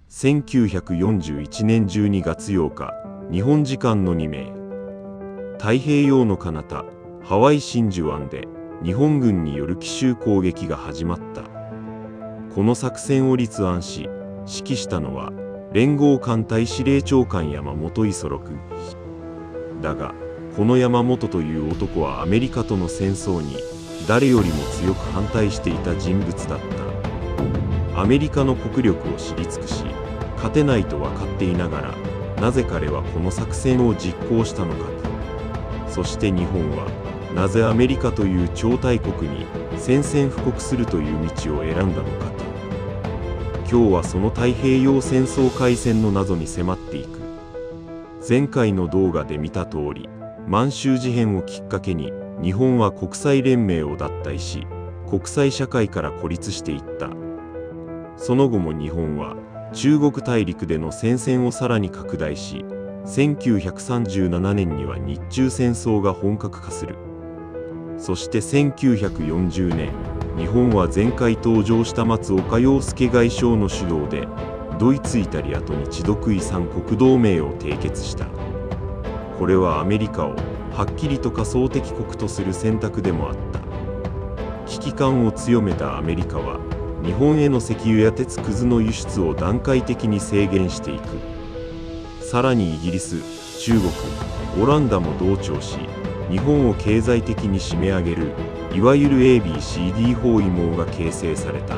1941年12月8日、日本時間の未明、太平洋の彼方、ハワイ真珠湾で日本軍による奇襲攻撃が始まった。この作戦を立案し、指揮したのは連合艦隊司令長官山本五十六。だが、この山本という男はアメリカとの戦争に誰よりも強く反対していた人物だった。アメリカの国力を知り尽くし、勝てないと分かっていながら、なぜ彼はこの作戦を実行したのか。そして日本はなぜアメリカという超大国に宣戦布告するという道を選んだのかと。今日はその太平洋戦争開戦の謎に迫っていく。前回の動画で見た通り、満州事変をきっかけに日本は国際連盟を脱退し、国際社会から孤立していった。その後も日本は中国大陸での戦線をさらに拡大し、1937年には日中戦争が本格化する。そして1940年、日本は前回登場した松岡洋介外相の主導で、ドイツ・イタリアと日独伊三国同盟を締結した。これはアメリカをはっきりと仮想敵国とする選択でもあった。危機感を強めたアメリカは、日本への石油や鉄くずの輸出を段階的に制限していく。さらにイギリス、中国、オランダも同調し、日本を経済的に締め上げる、いわゆる ABCD 包囲網が形成された。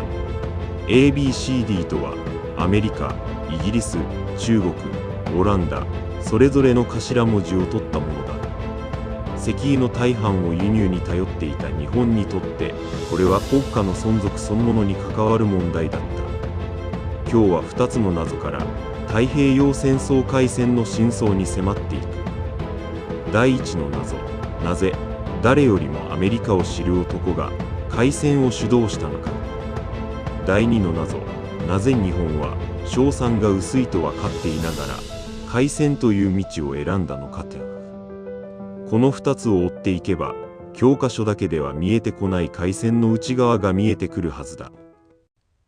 ABCD とは、アメリカ、イギリス、中国、オランダ、それぞれの頭文字を取ったものだ。石油の大半を輸入に頼っていた日本にとって、これは国家の存続そのものに関わる問題だった。今日は2つの謎から、太平洋戦争開戦の真相に迫っていく。第一の謎、なぜ、誰よりもアメリカを知る男が開戦を主導したのか。第二の謎、なぜ日本は勝算が薄いと分かっていながら開戦という道を選んだのかと。この2つを追っていけば、教科書だけでは見えてこない開戦の内側が見えてくるはずだ。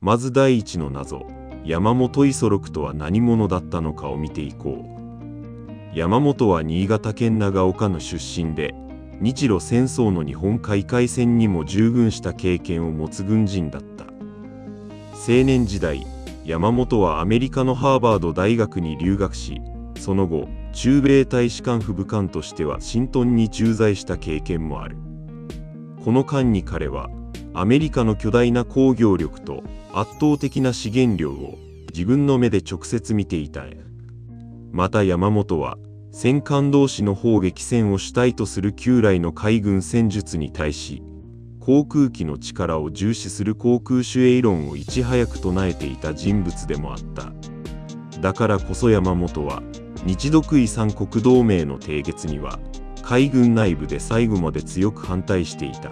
まず第一の謎、山本五十六とは何者だったのかを見ていこう。山本は新潟県長岡の出身で、日露戦争の日本海海戦にも従軍した経験を持つ軍人だった。青年時代、山本はアメリカのハーバード大学に留学し、その後、駐米大使館副部官としてはワシントンに駐在した経験もある。この間に彼は、アメリカの巨大な工業力と圧倒的な資源量を自分の目で直接見ていた。また山本は、戦艦同士の砲撃戦を主体とする旧来の海軍戦術に対し、航空機の力を重視する航空主義論をいち早く唱えていた人物でもあった。だからこそ山本は、日独伊三国同盟の締結には、海軍内部で最後まで強く反対していた。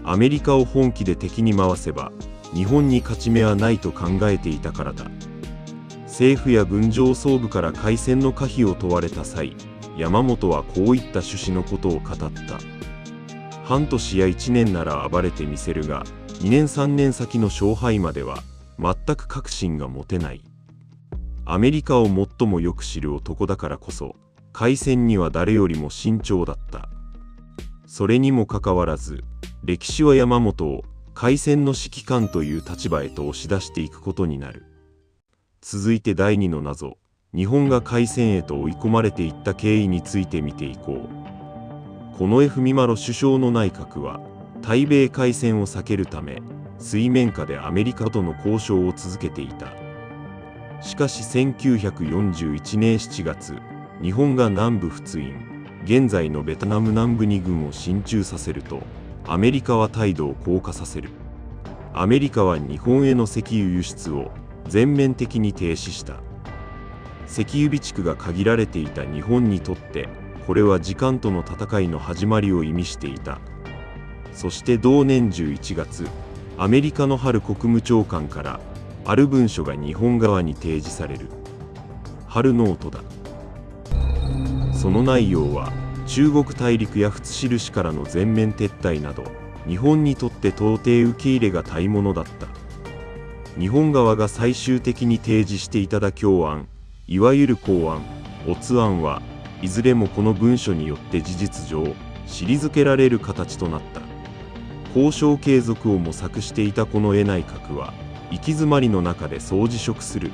アメリカを本気で敵に回せば、日本に勝ち目はないと考えていたからだ。政府や軍上層部から開戦の可否を問われた際、山本はこういった趣旨のことを語った。半年や1年なら暴れてみせるが、2年3年先の勝敗までは全く確信が持てない。アメリカを最もよく知る男だからこそ、開戦には誰よりも慎重だった。それにもかかわらず、歴史は山本を開戦の指揮官という立場へと押し出していくことになる。続いて第2の謎、日本が開戦へと追い込まれていった経緯について見ていこう。近衛文麿首相の内閣は、対米開戦を避けるため、水面下でアメリカとの交渉を続けていた。しかし1941年7月、日本が南部仏印、現在のベトナム南部に軍を進駐させると、アメリカは態度を硬化させる。アメリカは日本への石油輸出を全面的に停止した。石油備蓄が限られていた日本にとって、これは時間との戦いの始まりを意味していた。そして同年11月、アメリカのハル国務長官から、ある文書が日本側に提示される。ハルノートだ。その内容は、中国大陸や仏印からの全面撤退など、日本にとって到底受け入れがたいものだった。日本側が最終的に提示していた妥協案、いわゆる公案、乙案はいずれもこの文書によって事実上退けられる形となった。交渉継続を模索していた近衛内閣は行き詰まりの中で総辞職する。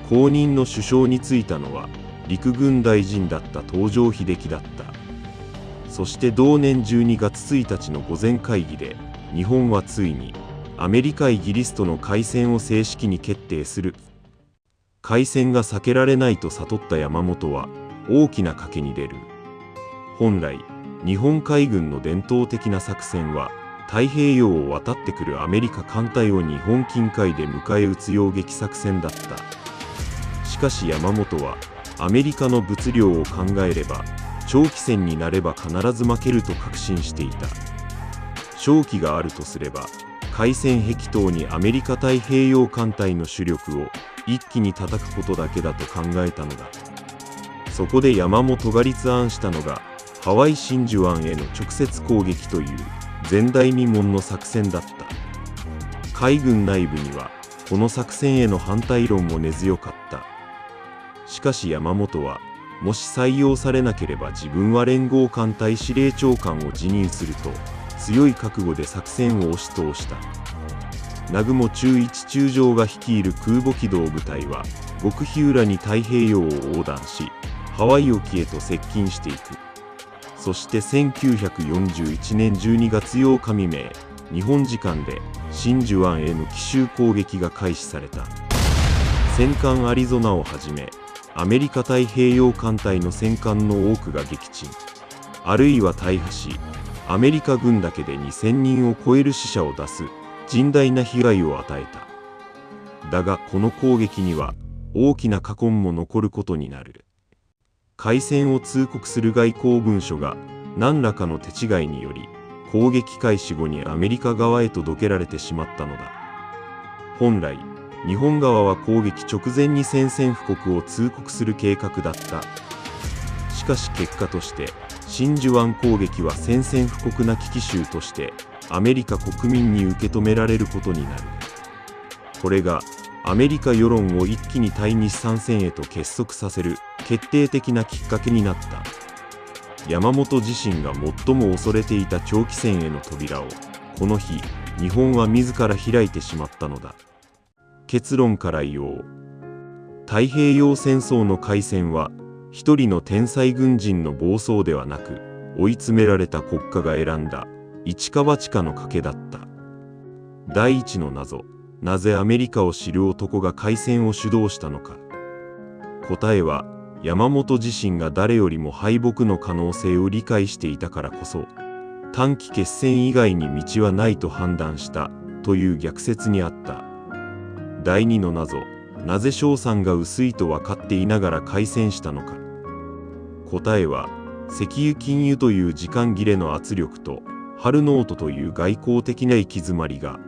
後任の首相に就いたのは陸軍大臣だった東條英機だった。そして同年12月1日の御前会議で日本はついにアメリカ・イギリスとの開戦を正式に決定する。開戦が避けられないと悟った山本は大きな賭けに出る。本来日本海軍の伝統的な作戦は太平洋を渡ってくるアメリカ艦隊を日本近海で迎え撃つ揚撃作戦だった。しかし山本はアメリカの物量を考えれば長期戦になれば必ず負けると確信していた。勝機があるとすれば海戦壁島にアメリカ太平洋艦隊の主力を一気に叩くことだけだと考えたのだ。そこで山本が立案したのがハワイ真珠湾への直接攻撃という前代未聞の作戦だった。海軍内部にはこの作戦への反対論も根強かった。しかし山本はもし採用されなければ自分は連合艦隊司令長官を辞任すると強い覚悟で作戦を押し通した。南雲忠一中将が率いる空母機動部隊は極秘裏に太平洋を横断しハワイ沖へと接近していく。そして1941年12月8日未明、日本時間で真珠湾への奇襲攻撃が開始された。戦艦アリゾナをはじめアメリカ太平洋艦隊の戦艦の多くが撃沈、あるいは大破し、アメリカ軍だけで2000人を超える死者を出す甚大な被害を与えた。だがこの攻撃には大きな禍根も残ることになる。開戦を通告する外交文書が何らかの手違いにより攻撃開始後にアメリカ側へとどけられてしまったのだ。本来日本側は攻撃直前に宣戦布告を通告する計画だった。しかし結果として真珠湾攻撃は宣戦布告な危機襲としてアメリカ国民に受け止められることになる。これがアメリカ世論を一気に対日参戦へと結束させる決定的なきっかけになった。山本自身が最も恐れていた長期戦への扉をこの日日本は自ら開いてしまったのだ。結論から言おう。太平洋戦争の開戦は一人の天才軍人の暴走ではなく追い詰められた国家が選んだ一か八かの賭けだった。第一の謎、なぜアメリカを知る男が開戦を主導したのか。答えは山本自身が誰よりも敗北の可能性を理解していたからこそ短期決戦以外に道はないと判断したという逆説にあった。第二の謎、なぜ勝算が薄いと分かっていながら開戦したのか。答えは石油禁輸という時間切れの圧力とハルノートという外交的な行き詰まりが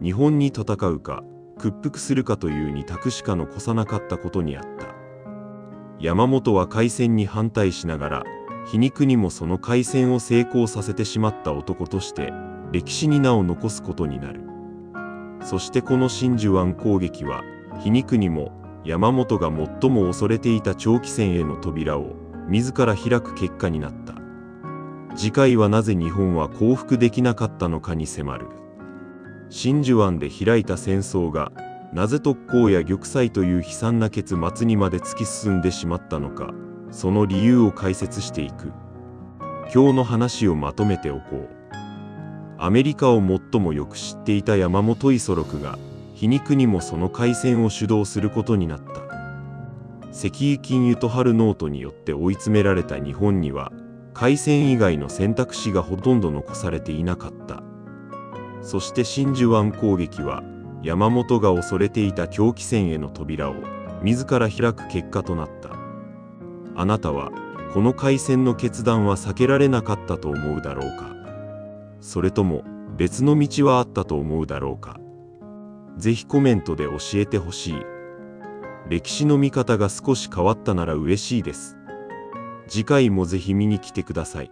日本に戦うか屈服するかという二択しか残さなかったことにあった。山本は開戦に反対しながら皮肉にもその開戦を成功させてしまった男として歴史に名を残すことになる。そしてこの真珠湾攻撃は皮肉にも山本が最も恐れていた長期戦への扉を自ら開く結果になった。次回はなぜ日本は降伏できなかったのかに迫る。真珠湾で開いた戦争がなぜ特攻や玉砕という悲惨な結末にまで突き進んでしまったのか、その理由を解説していく。今日の話をまとめておこう。アメリカを最もよく知っていた山本五十六が皮肉にもその開戦を主導することになった。石油禁輸とハルノートによって追い詰められた日本には開戦以外の選択肢がほとんど残されていなかった。そして真珠湾攻撃は山本が恐れていた長期戦への扉を自ら開く結果となった。あなたはこの開戦の決断は避けられなかったと思うだろうか。それとも別の道はあったと思うだろうか。ぜひコメントで教えてほしい。歴史の見方が少し変わったなら嬉しいです。次回もぜひ見に来てください。